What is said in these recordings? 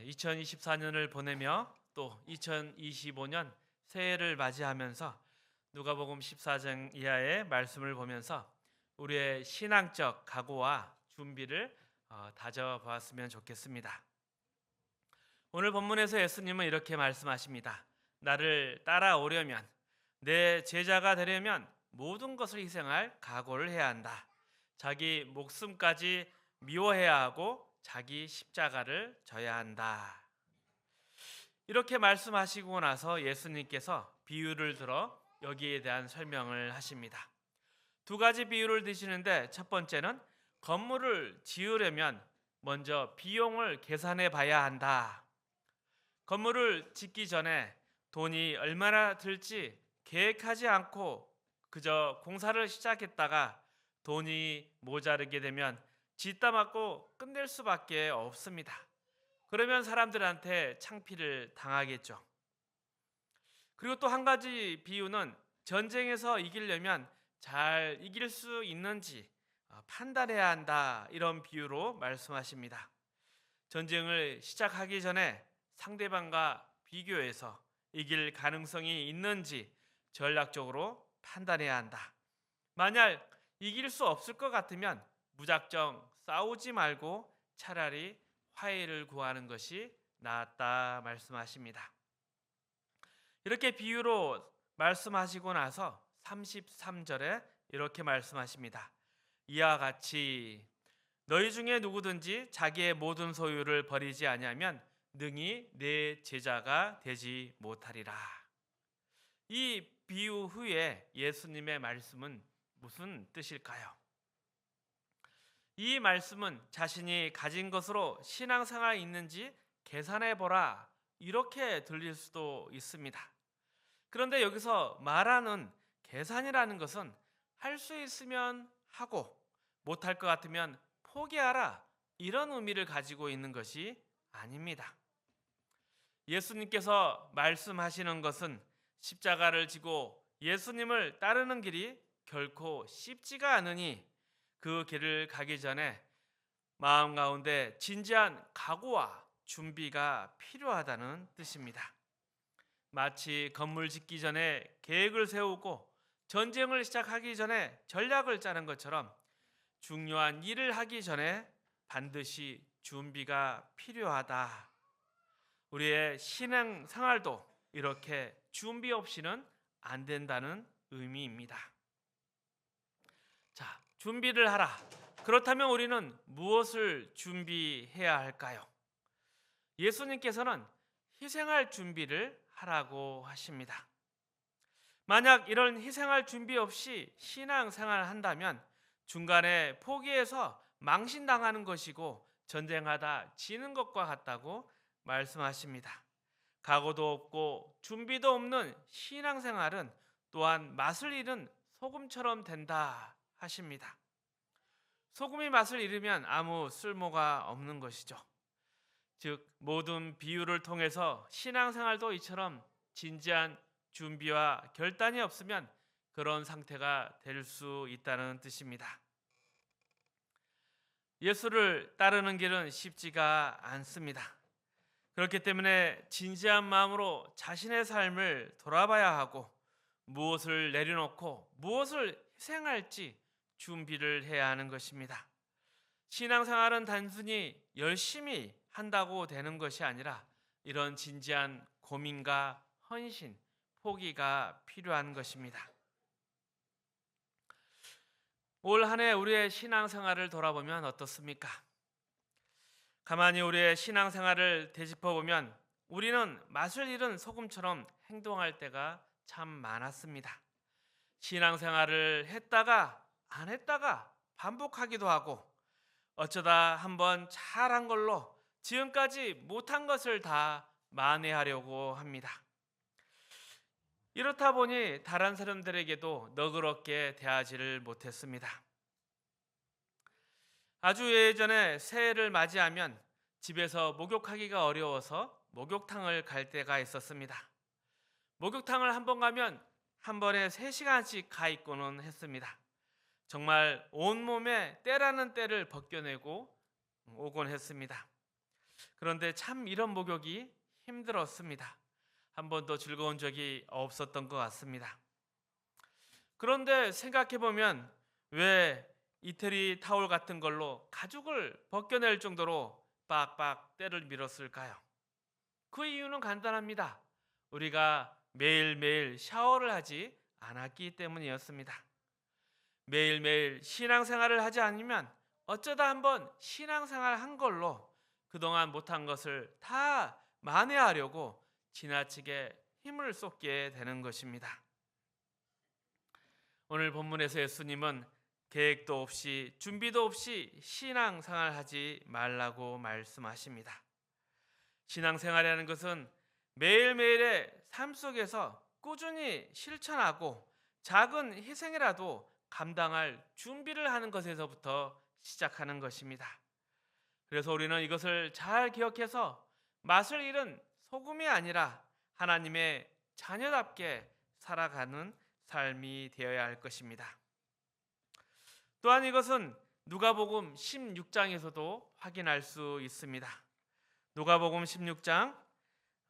2024년을 보내며 또 2025년 새해를 맞이하면서 누가복음 14장 이하의 말씀을 보면서 우리의 신앙적 각오와 준비를 다져보았으면 좋겠습니다. 오늘 본문에서 예수님은 이렇게 말씀하십니다. 나를 따라오려면, 내 제자가 되려면 모든 것을 희생할 각오를 해야 한다. 자기 목숨까지 미워해야 하고 자기 십자가를 져야 한다. 이렇게 말씀하시고 나서 예수님께서 비유를 들어 여기에 대한 설명을 하십니다. 두 가지 비유를 드시는데, 첫 번째는 건물을 지으려면 먼저 비용을 계산해 봐야 한다. 건물을 짓기 전에 돈이 얼마나 들지 계획하지 않고 그저 공사를 시작했다가 돈이 모자르게 되면 짓다 맞고 끝낼 수밖에 없습니다. 그러면 사람들한테 창피를 당하겠죠. 그리고 또 한 가지 비유는 전쟁에서 이기려면 잘 이길 수 있는지 판단해야 한다, 이런 비유로 말씀하십니다. 전쟁을 시작하기 전에 상대방과 비교해서 이길 가능성이 있는지 전략적으로 판단해야 한다. 만약 이길 수 없을 것 같으면 무작정 싸우지 말고 차라리 화해를 구하는 것이 낫다 말씀하십니다. 이렇게 비유로 말씀하시고 나서 33절에 이렇게 말씀하십니다. 이와 같이 너희 중에 누구든지 자기의 모든 소유를 버리지 아니하면 능히 내 제자가 되지 못하리라. 이 비유 후에 예수님의 말씀은 무슨 뜻일까요? 이 말씀은 자신이 가진 것으로 신앙생활이 있는지 계산해 보라, 이렇게 들릴 수도 있습니다. 그런데 여기서 말하는 계산이라는 것은 할 수 있으면 하고 못할 것 같으면 포기하라, 이런 의미를 가지고 있는 것이 아닙니다. 예수님께서 말씀하시는 것은 십자가를 지고 예수님을 따르는 길이 결코 쉽지가 않으니 그 길을 가기 전에 마음 가운데 진지한 각오와 준비가 필요하다는 뜻입니다. 마치 건물 짓기 전에 계획을 세우고 전쟁을 시작하기 전에 전략을 짜는 것처럼 중요한 일을 하기 전에 반드시 준비가 필요하다. 우리의 신앙 생활도 이렇게 준비 없이는 안 된다는 의미입니다. 자, 준비를 하라. 그렇다면 우리는 무엇을 준비해야 할까요? 예수님께서는 희생할 준비를 하라고 하십니다. 만약 이런 희생할 준비 없이 신앙생활을 한다면 중간에 포기해서 망신당하는 것이고 전쟁하다 지는 것과 같다고 말씀하십니다. 각오도 없고 준비도 없는 신앙생활은 또한 맛을 잃은 소금처럼 된다 하십니다. 소금이 맛을 잃으면 아무 쓸모가 없는 것이죠. 즉 모든 비유를 통해서 신앙생활도 이처럼 진지한 준비와 결단이 없으면 그런 상태가 될 수 있다는 뜻입니다. 예수를 따르는 길은 쉽지가 않습니다. 그렇기 때문에 진지한 마음으로 자신의 삶을 돌아봐야 하고 무엇을 내려놓고 무엇을 희생할지 준비를 해야 하는 것입니다. 신앙생활은 단순히 열심히 한다고 되는 것이 아니라 이런 진지한 고민과 헌신, 포기가 필요한 것입니다. 올 한 해 우리의 신앙생활을 돌아보면 어떻습니까? 가만히 우리의 신앙생활을 되짚어보면 우리는 맛을 잃은 소금처럼 행동할 때가 참 많았습니다. 신앙생활을 했다가 안 했다가 반복하기도 하고 어쩌다 한번 잘한 걸로 지금까지 못한 것을 다 만회하려고 합니다. 이렇다 보니 다른 사람들에게도 너그럽게 대하지를 못했습니다. 아주 예전에 새해를 맞이하면 집에서 목욕하기가 어려워서 목욕탕을 갈 때가 있었습니다. 목욕탕을 한 번 가면 한 번에 3시간씩 가 있고는 했습니다. 정말 온몸에 때라는 때를 벗겨내고 오곤 했습니다. 그런데 참 이런 목욕이 힘들었습니다. 한 번도 즐거운 적이 없었던 것 같습니다. 그런데 생각해보면 왜 이태리 타올 같은 걸로 가죽을 벗겨낼 정도로 빡빡 때를 밀었을까요? 그 이유는 간단합니다. 우리가 매일매일 샤워를 하지 않았기 때문이었습니다. 매일매일 신앙생활을 하지 않으면 어쩌다 한번 신앙생활 한 걸로 그동안 못한 것을 다 만회하려고 지나치게 힘을 쏟게 되는 것입니다. 오늘 본문에서 예수님은 계획도 없이 준비도 없이 신앙생활 하지 말라고 말씀하십니다. 신앙생활이라는 것은 매일매일의 삶 속에서 꾸준히 실천하고 작은 희생이라도 감당할 준비를 하는 것에서부터 시작하는 것입니다. 그래서 우리는 이것을 잘 기억해서 맛을 잃은 소금이 아니라 하나님의 자녀답게 살아가는 삶이 되어야 할 것입니다. 또한 이것은 누가복음 16장에서도 확인할 수 있습니다. 누가복음 16장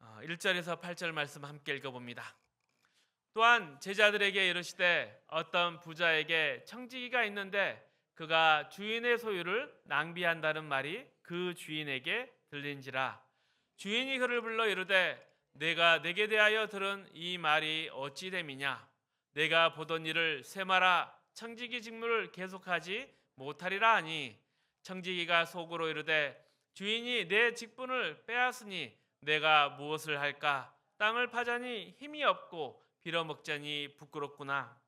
1절에서 8절 말씀 함께 읽어봅니다. 또한 제자들에게 이르시되 어떤 부자에게 청지기가 있는데 그가 주인의 소유를 낭비한다는 말이 그 주인에게 들린지라. 주인이 그를 불러 이르되 내가 내게 대하여 들은 이 말이 어찌 됨이냐. 내가 보던 일을 세마라. 청지기 직무를 계속하지 못하리라 하니 청지기가 속으로 이르되 주인이 내 직분을 빼앗으니 내가 무엇을 할까? 땅을 파자니 힘이 없고 빌어먹자니 부끄럽구나.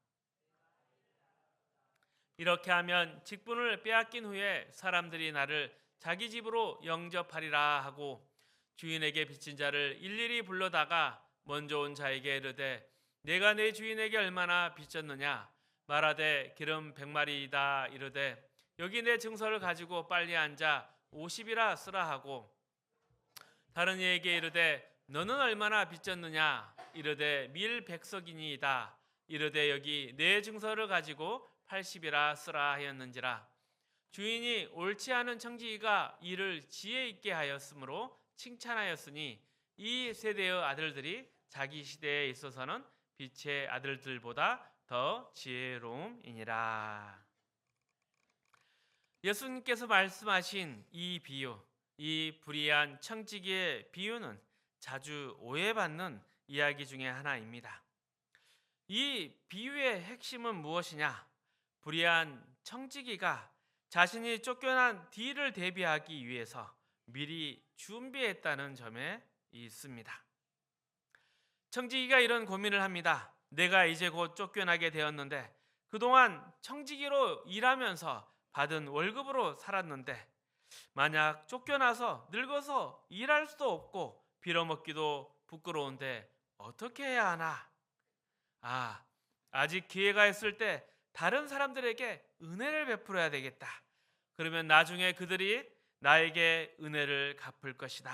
이렇게 하면 직분을 빼앗긴 후에 사람들이 나를 자기 집으로 영접하리라 하고 주인에게 빚진 자를 일일이 불러다가 먼저 온 자에게 이르되 내가 내 주인에게 얼마나 빚졌느냐 말하되 기름 100마리이다 이르되 여기 내 증서를 가지고 빨리 앉아 50이라 쓰라 하고 다른 이에게 이르되 너는 얼마나 빚졌느냐 이르되 밀 100석이니이다 이르되 여기 내 증서를 가지고 80이라 쓰라 하였는지라. 주인이 옳지 않은 청지기가 이를 지혜 있게 하였으므로 칭찬하였으니 이 세대의 아들들이 자기 시대에 있어서는 빛의 아들들보다 더 지혜로움이니라. 예수님께서 말씀하신 이 비유, 이 불의한 청지기의 비유는 자주 오해받는 이야기 중에 하나입니다. 이 비유의 핵심은 무엇이냐? 불의한 청지기가 자신이 쫓겨난 뒤를 대비하기 위해서 미리 준비했다는 점에 있습니다. 청지기가 이런 고민을 합니다. 내가 이제 곧 쫓겨나게 되었는데 그동안 청지기로 일하면서 받은 월급으로 살았는데 만약 쫓겨나서 늙어서 일할 수도 없고 빌어먹기도 부끄러운데 어떻게 해야 하나? 아직 기회가 있을 때 다른 사람들에게 은혜를 베풀어야 되겠다. 그러면 나중에 그들이 나에게 은혜를 갚을 것이다.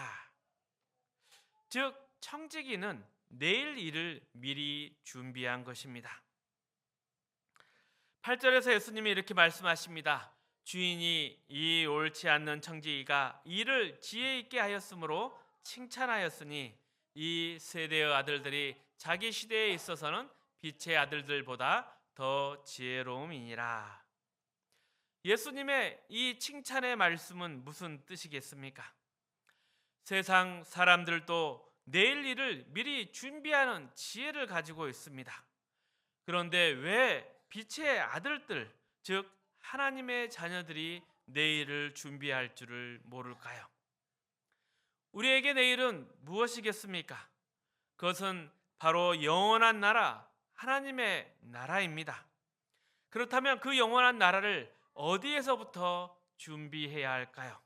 즉 청지기는 내일 일을 미리 준비한 것입니다. 8절에서 예수님이 이렇게 말씀하십니다. 주인이 이 옳지 않는 청지기가 일을 지혜 있게 하였으므로 칭찬하였으니 이 세대의 아들들이 자기 시대에 있어서는 빛의 아들들보다 더 지혜로움이니라. 예수님의 이 칭찬의 말씀은 무슨 뜻이겠습니까? 세상 사람들도 내일 일을 미리 준비하는 지혜를 가지고 있습니다. 그런데 왜 빛의 아들들, 즉 하나님의 자녀들이 내일을 준비할 줄을 모를까요? 우리에게 내일은 무엇이겠습니까? 그것은 바로 영원한 나라, 하나님의 나라입니다. 그렇다면 그 영원한 나라를 어디에서부터 준비해야 할까요?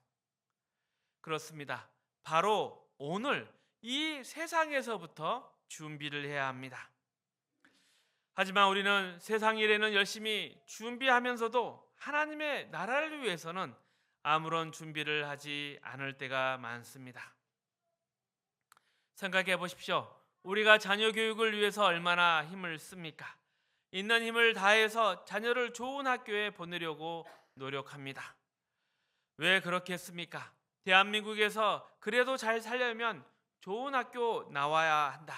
그렇습니다. 바로 오늘 이 세상에서부터 준비를 해야 합니다. 하지만 우리는 세상 일에는 열심히 준비하면서도 하나님의 나라를 위해서는 아무런 준비를 하지 않을 때가 많습니다. 생각해 보십시오. 우리가 자녀 교육을 위해서 얼마나 힘을 씁니까? 있는 힘을 다해서 자녀를 좋은 학교에 보내려고 노력합니다. 왜 그렇게 했습니까? 대한민국에서 그래도 잘 살려면 좋은 학교 나와야 한다.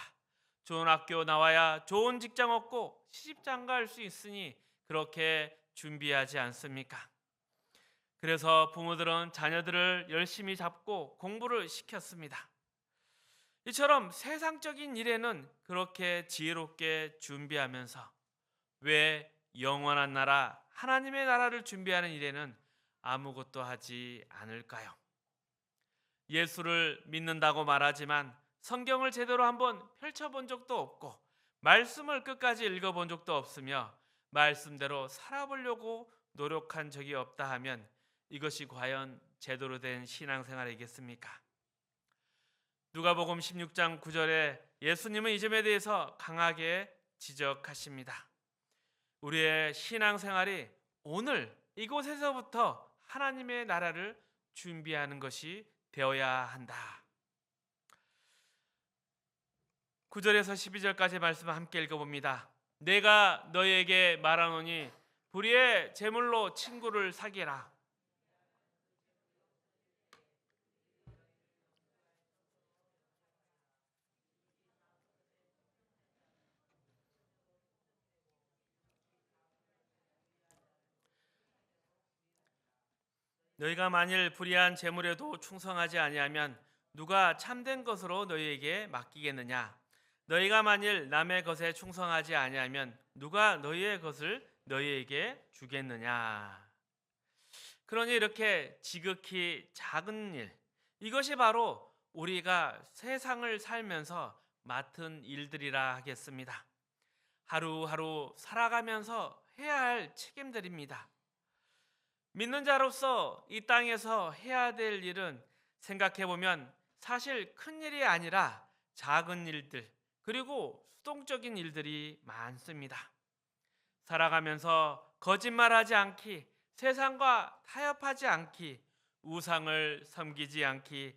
좋은 학교 나와야 좋은 직장 얻고 시집 장가할 수 있으니 그렇게 준비하지 않습니까? 그래서 부모들은 자녀들을 열심히 잡고 공부를 시켰습니다. 이처럼 세상적인 일에는 그렇게 지혜롭게 준비하면서 왜 영원한 나라, 하나님의 나라를 준비하는 일에는 아무것도 하지 않을까요? 예수를 믿는다고 말하지만 성경을 제대로 한번 펼쳐본 적도 없고 말씀을 끝까지 읽어본 적도 없으며 말씀대로 살아보려고 노력한 적이 없다 하면 이것이 과연 제대로 된 신앙생활이겠습니까? 누가복음 16장 9절에 예수님은 이 점에 대해서 강하게 지적하십니다. 우리의 신앙생활이 오늘 이곳에서부터 하나님의 나라를 준비하는 것이 되어야 한다. 9절에서 12절까지 말씀을 함께 읽어봅니다. 내가 너희에게 말하노니 불의의 제물로 친구를 사귀라. 너희가 만일 불의한 제물에도 충성하지 아니하면 누가 참된 것으로 너희에게 맡기겠느냐? 너희가 만일 남의 것에 충성하지 아니하면 누가 너희의 것을 너희에게 주겠느냐? 그러니 이렇게 지극히 작은 일, 이것이 바로 우리가 세상을 살면서 맡은 일들이라 하겠습니다. 하루하루 살아가면서 해야 할 책임들입니다. 믿는 자로서 이 땅에서 해야 될 일은 생각해보면 사실 큰 일이 아니라 작은 일들, 그리고 수동적인 일들이 많습니다. 살아가면서 거짓말하지 않기, 세상과 타협하지 않기, 우상을 섬기지 않기,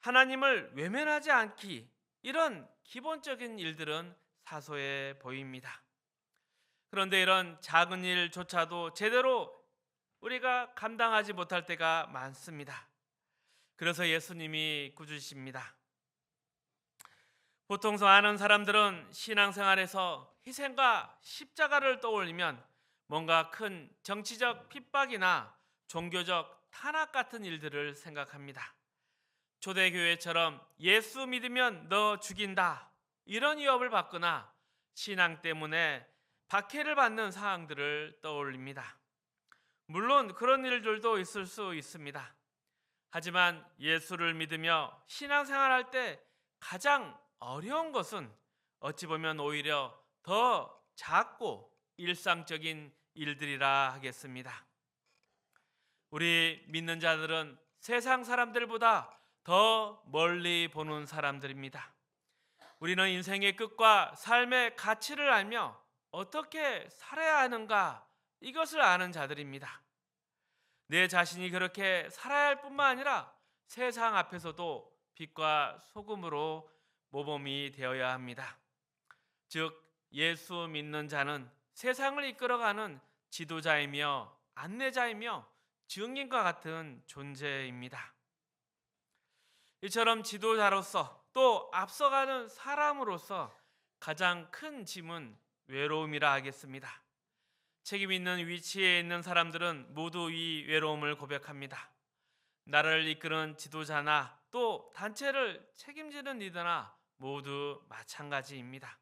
하나님을 외면하지 않기, 이런 기본적인 일들은 사소해 보입니다. 그런데 이런 작은 일조차도 제대로 우리가 감당하지 못할 때가 많습니다. 그래서 예수님이 꾸짖으십니다. 보통 아는 사람들은 신앙생활에서 희생과 십자가를 떠올리면 뭔가 큰 정치적 핍박이나 종교적 탄압 같은 일들을 생각합니다. 초대교회처럼 예수 믿으면 너 죽인다, 이런 위협을 받거나 신앙 때문에 박해를 받는 상황들을 떠올립니다. 물론 그런 일들도 있을 수 있습니다. 하지만 예수를 믿으며 신앙생활할 때 가장 어려운 것은 어찌 보면 오히려 더 작고 일상적인 일들이라 하겠습니다. 우리 믿는 자들은 세상 사람들보다 더 멀리 보는 사람들입니다. 우리는 인생의 끝과 삶의 가치를 알며 어떻게 살아야 하는가, 이것을 아는 자들입니다. 내 자신이 그렇게 살아야 할 뿐만 아니라 세상 앞에서도 빛과 소금으로 모범이 되어야 합니다. 즉 예수 믿는 자는 세상을 이끌어가는 지도자이며 안내자이며 증인과 같은 존재입니다. 이처럼 지도자로서 또 앞서가는 사람으로서 가장 큰 짐은 외로움이라 하겠습니다. 책임 있는 위치에 있는 사람들은 모두 이 외로움을 고백합니다. 나를 이끄는 지도자나 또 단체를 책임지는 리더나 모두 마찬가지입니다.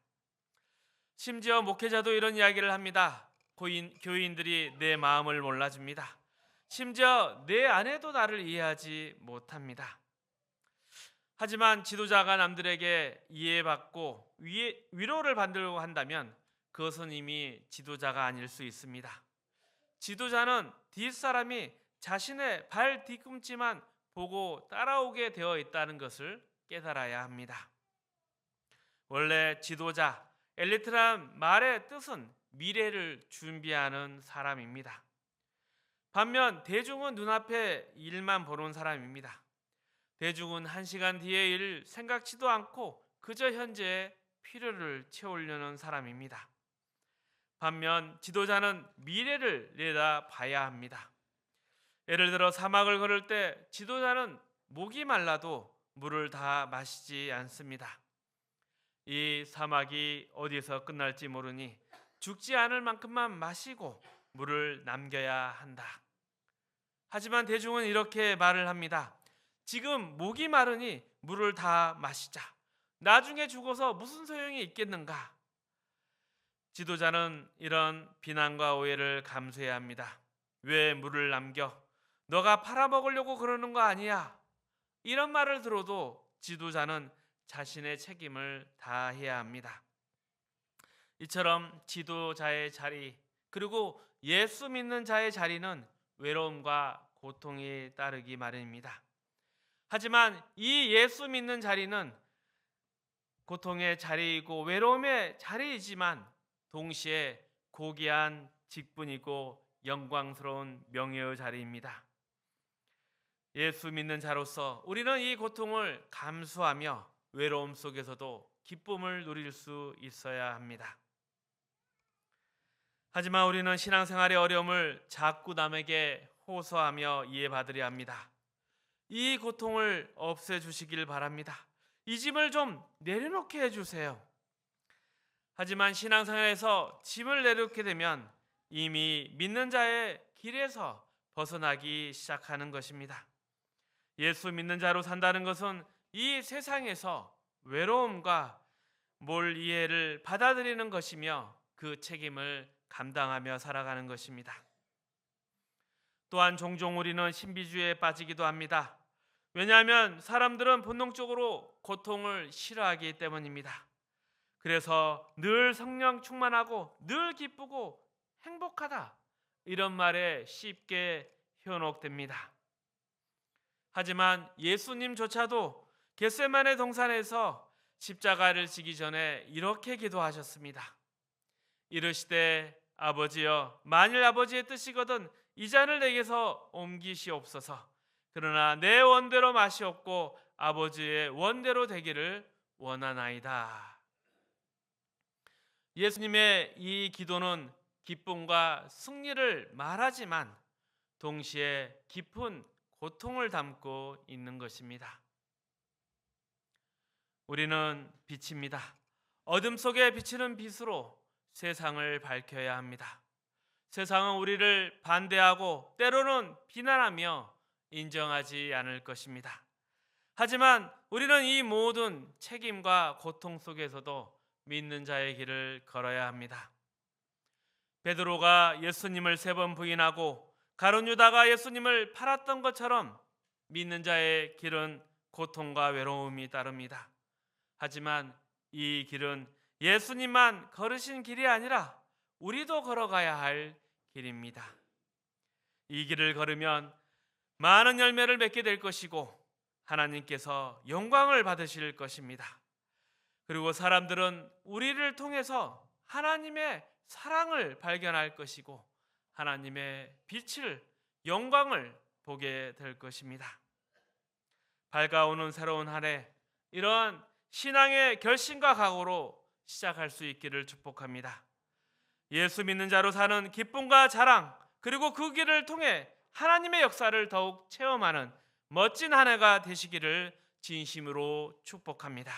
심지어 목회자도 이런 이야기를 합니다. 교인들이 내 마음을 몰라줍니다. 심지어 내 아내도 나를 이해하지 못합니다. 하지만 지도자가 남들에게 이해받고 위로를 받으려고 한다면 그것은 이미 지도자가 아닐 수 있습니다. 지도자는 뒷사람이 자신의 발 뒤꿈치만 보고 따라오게 되어 있다는 것을 깨달아야 합니다. 원래 지도자, 엘리트란 말의 뜻은 미래를 준비하는 사람입니다. 반면 대중은 눈앞의 일만 보는 사람입니다. 대중은 1시간 뒤의 일을 생각지도 않고 그저 현재의 필요를 채우려는 사람입니다. 반면 지도자는 미래를 내다봐야 합니다. 예를 들어 사막을 걸을 때 지도자는 목이 말라도 물을 다 마시지 않습니다. 이 사막이 어디서 끝날지 모르니 죽지 않을 만큼만 마시고 물을 남겨야 한다. 하지만 대중은 이렇게 말을 합니다. 지금 목이 마르니 물을 다 마시자. 나중에 죽어서 무슨 소용이 있겠는가? 지도자는 이런 비난과 오해를 감수해야 합니다. 왜 물을 남겨? 너가 팔아먹으려고 그러는 거 아니야? 이런 말을 들어도 지도자는 자신의 책임을 다해야 합니다. 이처럼 지도자의 자리, 그리고 예수 믿는 자의 자리는 외로움과 고통이 따르기 마련입니다. 하지만 이 예수 믿는 자리는 고통의 자리이고 외로움의 자리이지만 동시에 고귀한 직분이고 영광스러운 명예의 자리입니다. 예수 믿는 자로서 우리는 이 고통을 감수하며 외로움 속에서도 기쁨을 누릴 수 있어야 합니다. 하지만 우리는 신앙생활의 어려움을 자꾸 남에게 호소하며 이해받으려 합니다. 이 고통을 없애주시길 바랍니다. 이 짐을 좀 내려놓게 해주세요. 하지만 신앙생활에서 짐을 내려놓게 되면 이미 믿는 자의 길에서 벗어나기 시작하는 것입니다. 예수 믿는 자로 산다는 것은 이 세상에서 외로움과 몰 이해를 받아들이는 것이며 그 책임을 감당하며 살아가는 것입니다. 또한 종종 우리는 신비주의에 빠지기도 합니다. 왜냐하면 사람들은 본능적으로 고통을 싫어하기 때문입니다. 그래서 늘 성령 충만하고 늘 기쁘고 행복하다 이런 말에 쉽게 현혹됩니다. 하지만 예수님조차도 겟세마네 동산에서 십자가를 지기 전에 이렇게 기도하셨습니다. 이르시되 아버지여, 만일 아버지의 뜻이거든 이 잔을 내게서 옮기시옵소서. 그러나 내 원대로 마시옵고 아버지의 원대로 되기를 원하나이다. 예수님의 이 기도는 기쁨과 승리를 말하지만 동시에 깊은 고통을 담고 있는 것입니다. 우리는 빛입니다. 어둠 속에 비치는 빛으로 세상을 밝혀야 합니다. 세상은 우리를 반대하고 때로는 비난하며 인정하지 않을 것입니다. 하지만 우리는 이 모든 책임과 고통 속에서도 믿는 자의 길을 걸어야 합니다. 베드로가 예수님을 3번 부인하고 가룟 유다가 예수님을 팔았던 것처럼 믿는 자의 길은 고통과 외로움이 따릅니다. 하지만 이 길은 예수님만 걸으신 길이 아니라 우리도 걸어가야 할 길입니다. 이 길을 걸으면 많은 열매를 맺게 될 것이고 하나님께서 영광을 받으실 것입니다. 그리고 사람들은 우리를 통해서 하나님의 사랑을 발견할 것이고 하나님의 빛을, 영광을 보게 될 것입니다. 밝아오는 새로운 한 해, 이러한 신앙의 결심과 각오로 시작할 수 있기를 축복합니다. 예수 믿는 자로 사는 기쁨과 자랑, 그리고 그 길을 통해 하나님의 역사를 더욱 체험하는 멋진 한 해가 되시기를 진심으로 축복합니다.